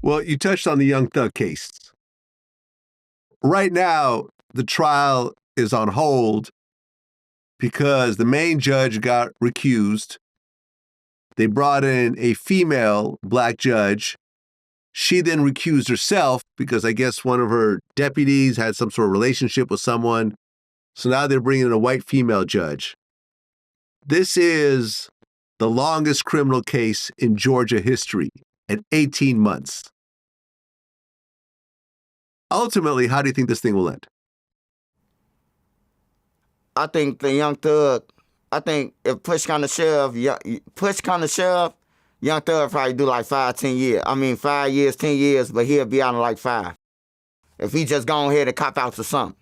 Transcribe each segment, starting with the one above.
Well, you touched on the Young Thug case. Right now, the trial is on hold because the main judge got recused. They brought in a female black judge. She then recused herself because I guess one of her deputies had some sort of relationship with someone. So now they're bringing in a white female judge. This is the longest criminal case in Georgia history at 18 months. Ultimately, how do you think this thing will end? I think the Young Thug, I think if push kind of shove, Young Thug probably do like 5, 10 years. 5 years, 10 years, but he'll be out in like 5. If he just go ahead and cop out to something.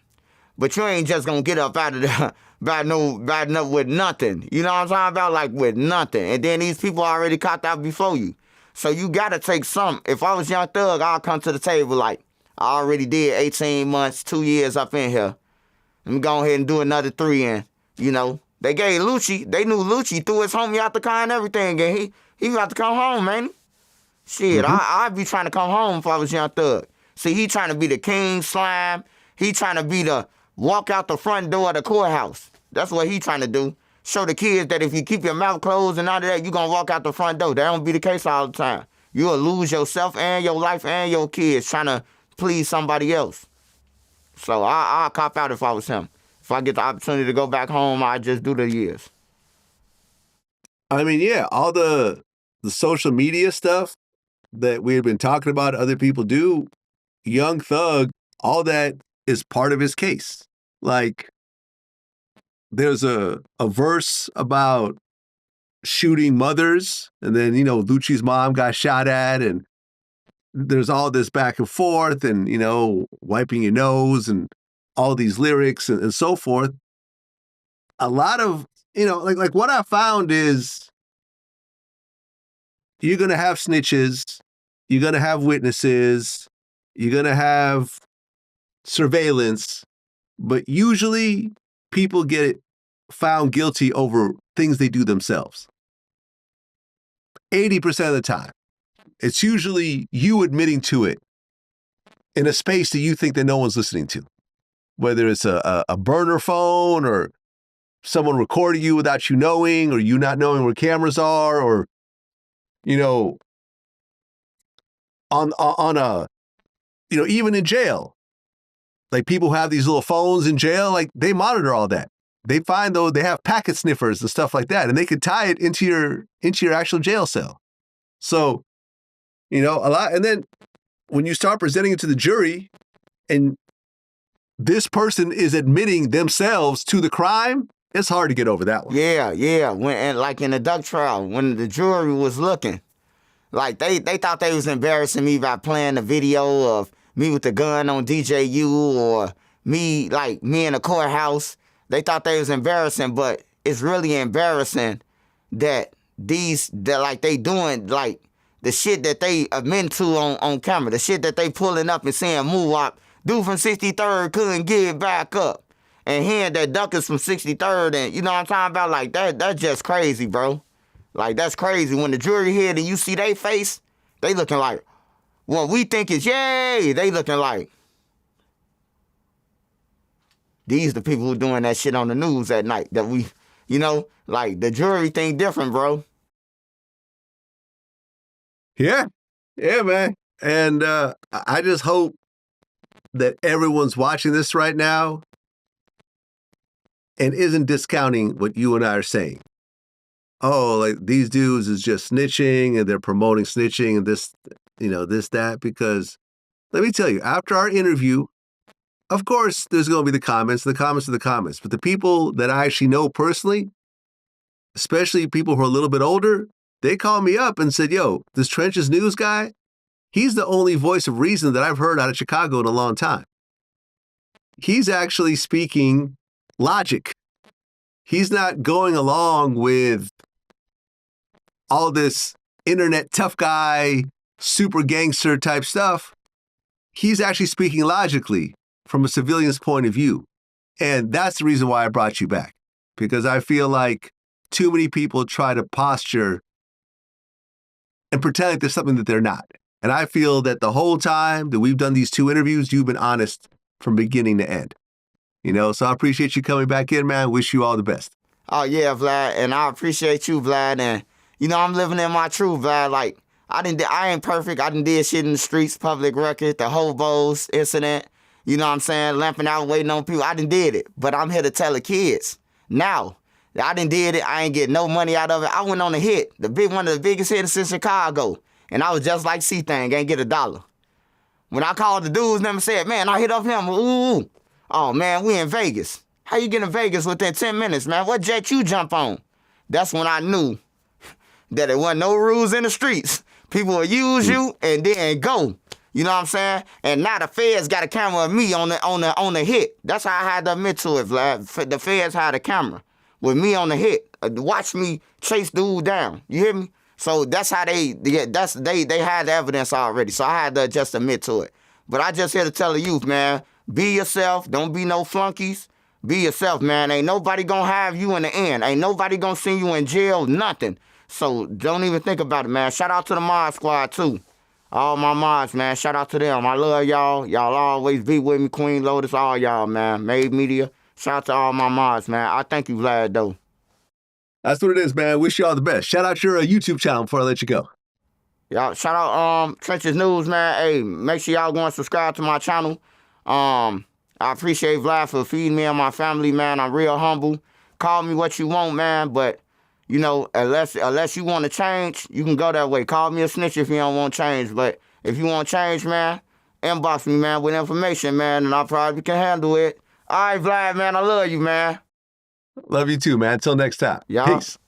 But you ain't just gonna get up out of there riding up with nothing. You know what I'm talking about? Like with nothing. And then these people already copped out before you. So you gotta take some. If I was Young Thug, I'll come to the table like, I already did 18 months, 2 years up in here. Let me go ahead and do another 3 and, they gave Lucci, they knew Lucci threw his homie out the car and everything, and he about to come home, man. Shit, I'd be trying to come home if I was Young Thug. See, he trying to be the king slime. He trying to be the walk out the front door of the courthouse. That's what he trying to do. Show the kids that if you keep your mouth closed and all of that, you going to walk out the front door. That don't be the case all the time. You'll lose yourself and your life and your kids trying to please somebody else. So I'll cop out if I was him. If I get the opportunity to go back home, I'd just do the years. Yeah, all the social media stuff that we had been talking about other people do, Young Thug, all that is part of his case. Like, there's a verse about shooting mothers, and then, Lucci's mom got shot at, and there's all this back and forth and, wiping your nose and all these lyrics and so forth. A lot of, like what I found is you're going to have snitches, you're going to have witnesses, you're going to have surveillance, but usually people get found guilty over things they do themselves. 80% of the time. It's usually you admitting to it in a space that you think that no one's listening to. Whether it's a burner phone or someone recording you without you knowing, or you not knowing where cameras are, or, on a, even in jail. Like people who have these little phones in jail, like they monitor all that. They find though they have packet sniffers and stuff like that, and they could tie it into your actual jail cell. So, a lot. And then when you start presenting it to the jury and this person is admitting themselves to the crime, it's hard to get over that one. Yeah. And like in the duck trial, when the jury was looking, like they thought they was embarrassing me by playing the video of me with the gun on DJU or me in the courthouse. They thought they was embarrassing, but it's really embarrassing that they doing like the shit that they admit to on camera, the shit that they pulling up and saying, move up, dude from 63rd couldn't get back up. And hearing that duck is from 63rd, and you know what I'm talking about? Like, that's just crazy, bro. Like, that's crazy. When the jury here and you see they face, they looking like, what we think is yay, they looking like, these the people who doing that shit on the news at night that we, like the jury think different, bro. Yeah, man. And I just hope that everyone's watching this right now and isn't discounting what you and I are saying. Oh, like these dudes is just snitching and they're promoting snitching and this, that, because let me tell you, after our interview, of course, there's going to be the comments are the comments, but the people that I actually know personally, especially people who are a little bit older, they called me up and said, yo, this Trenches News guy, he's the only voice of reason that I've heard out of Chicago in a long time. He's actually speaking logic. He's not going along with all this internet tough guy, super gangster type stuff. He's actually speaking logically from a civilian's point of view. And that's the reason why I brought you back, because I feel like too many people try to posture and pretend like there's something that they're not. And I feel that the whole time that we've done these 2 interviews, you've been honest from beginning to end. So I appreciate you coming back in, man. Wish you all the best. Oh, yeah, Vlad, and I appreciate you, Vlad, and, I'm living in my truth, Vlad. Like, I ain't perfect. I done did shit in the streets, public record, the hobos incident, you know what I'm saying, lamping out, waiting on people. I done did it, but I'm here to tell the kids. Now, I done did it. I ain't get no money out of it. I went on a hit, one of the biggest hits in Chicago, and I was just like C-Thing, ain't get $1. When I called the dudes, them said, man, I hit up him. Ooh. Oh, man, we in Vegas. How you get in Vegas within 10 minutes, man? What jet you jump on? That's when I knew that there wasn't no rules in the streets. People will use you and then go. You know what I'm saying? And now the feds got a camera of me on the hit. That's how I had to admit to it, Vlad. The feds had a camera with me on the hit. Watch me chase dude down. You hear me? So that's how they had the evidence already. So I had to just admit to it. But I just here to tell the youth, man, be yourself. Don't be no flunkies. Be yourself, man. Ain't nobody gonna have you in the end. Ain't nobody gonna send you in jail, nothing. So don't even think about it, man. Shout out to the Mod Squad, too. All my mods, man. Shout out to them. I love y'all. Y'all always be with me, Queen Lotus, all y'all, man. Made Media. Shout out to all my mods, man. I thank you, Vlad, though. That's what it is, man. Wish you all the best. Shout out your YouTube channel before I let you go. Y'all, shout out Trenches News, man. Hey, make sure y'all go and subscribe to my channel. I appreciate Vlad for feeding me and my family, man. I'm real humble. Call me what you want, man, but unless you want to change, you can go that way. Call me a snitch if you don't want to change. But if you want to change, man, inbox me, man, with information, man, and I probably can handle it. All right, Vlad, man, I love you, man. Love you too, man. Until next time. Yeah. Peace.